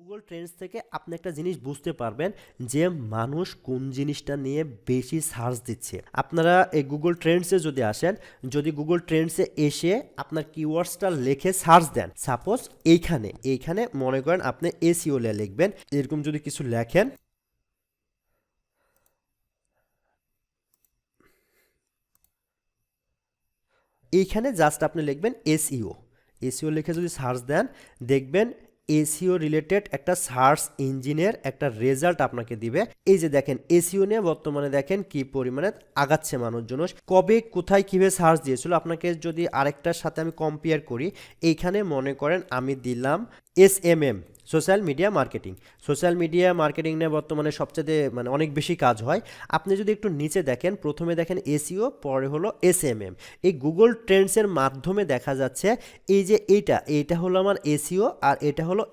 Google Trends থেকে আপনি একটা জিনিস বুঝতে পারবেন যে মানুষ কোন জিনিসটা নিয়ে বেশি সার্চ দিচ্ছে। আপনারা এই গুগল ট্রেন্ডসে যদি আসেন, যদি গুগল ট্রেন্ডসে এসে আপনার কিওয়ার্ডসটা লিখে সার্চ দেন, সাপোজ এইখানে মনে করেন আপনি এসইও লিখবেন, এরকম যদি কিছু লেখেন, এইখানে জাস্ট আপনি লিখবেন এসইও লিখে যদি সার্চ দেন, দেখবেন এসইও রিলেটেড একটা সার্চ ইঞ্জিনের একটা রেজাল্ট আপনাকে দিবে। এই যে দেখেন এসইও নিয়ে বর্তমানে দেখেন কি পরিমাণে আগাচ্ছে মানুষজন, কবে কোথায় কিভাবে সার্চ দিয়েছিল। আপনাকে যদি আরেকটার সাথে আমি কম্পেয়ার করি, এইখানে মনে করেন আমি দিলাম SMM সোশ্যাল মিডিয়া মার্কেটিং নিয়ে বর্তমানে সবচেয়ে অনেক বেশি কাজ হয়। আপনি যদি একটু নিচে দেখেন, প্রথমে দেখেন এসইও, পরে হলো SMM। এই গুগল ট্রেন্ডসের মাধ্যমে দেখা যাচ্ছে এই যে এইটা হলো আমার এসইও, আর এটা হলো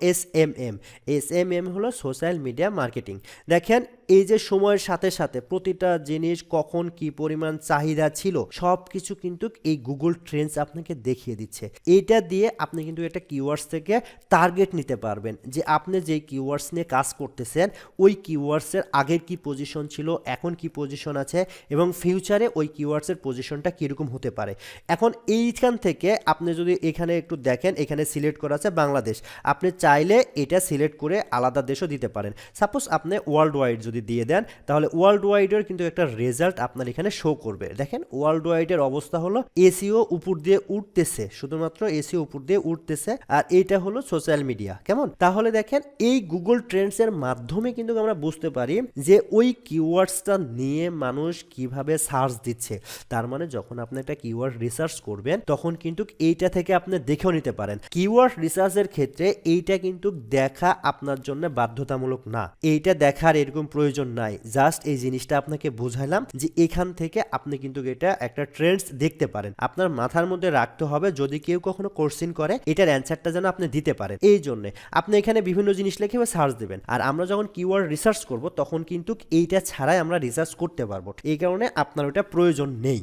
SMM হলো সোশ্যাল মিডিয়া মার্কেটিং। দেখেন এই যে সময়ের সাথে সাথে প্রতিটা জিনিস কখন কি পরিমাণ চাহিদা ছিল সব কিছু কিন্তু এই গুগল ট্রেন্ডস আপনাকে দেখিয়ে দিচ্ছে। এইটা দিয়ে আপনি কিন্তু একটা কিওয়ার্ডস থেকে টার্গেট নিতে পারবেন যে আপনি যেই কিওয়ার্ডস নিয়ে কাজ করতেছেন ওই কিওয়ার্ডসের আগের কি পজিশন ছিল, এখন কি পজিশন আছে, এবং ফিউচারে ওই কিওয়ার্ডসের পজিশনটা কীরকম হতে পারে। এখন এইখান থেকে আপনি যদি এখানে একটু দেখেন, এখানে সিলেক্ট করা আছে বাংলাদেশ, আপনি চাইলে এটা সিলেক্ট করে আলাদা দেশও দিতে পারেন। সাপোজ আপনি ওয়ার্ল্ড ওয়াইড যদি দিয়ে দেন, তাহলে ওয়ার্ল্ড ওয়াইডের কিন্তু একটা রেজাল্ট আপনার এখানে শো করবে। দেখেন ওয়ার্ল্ড ওয়াইডের অবস্থা হলো এসইও উপর দিয়ে উঠতেছে, শুধুমাত্র এসইও উপর দিয়ে উঠতেছে, আর এইটা হলো সোশ্যাল মিডিয়া। কেমন? তাহলে দেখেন এই গুগল ট্রেন্ডস এর মাধ্যমে কিন্তু আমরা বুঝতে পারি যে ওই কিওয়ার্ডসটা নিয়ে মানুষ কিভাবে সার্চ দিচ্ছে। তার মানে যখন আপনি একটা কিওয়ার্ড রিসার্চ করবেন তখন কিন্তু এইটা থেকে আপনি দেখেও নিতে পারেন। কিওয়ার্ড রিসার্চের ক্ষেত্রে এইটা কিন্তু দেখা আপনার জন্য বাধ্যতামূলক না, এইটা দেখার এরকম প্রয়োজন নাই। জাস্ট এই জিনিসটা আপনাকে বুঝাইলাম যে এখান থেকে আপনি কিন্তু এটা একটা ট্রেন্ডস দেখতে পারেন। আপনার মাথার মধ্যে রাখতে হবে যদি কেউ কখনো কোশ্চেন করে এটার অ্যান্সারটা যেন আপনি দিতে পারেন। এই জন্য আপনি এখানে বিভিন্ন জিনিস লিখে সার্চ দেবেন, আর আমরা যখন কিওয়ার্ড রিসার্চ করব তখন কিন্তু এইটা ছাড়াই আমরা রিসার্চ করতে পারবো। এই কারণে আপনার ওটা প্রয়োজন নেই।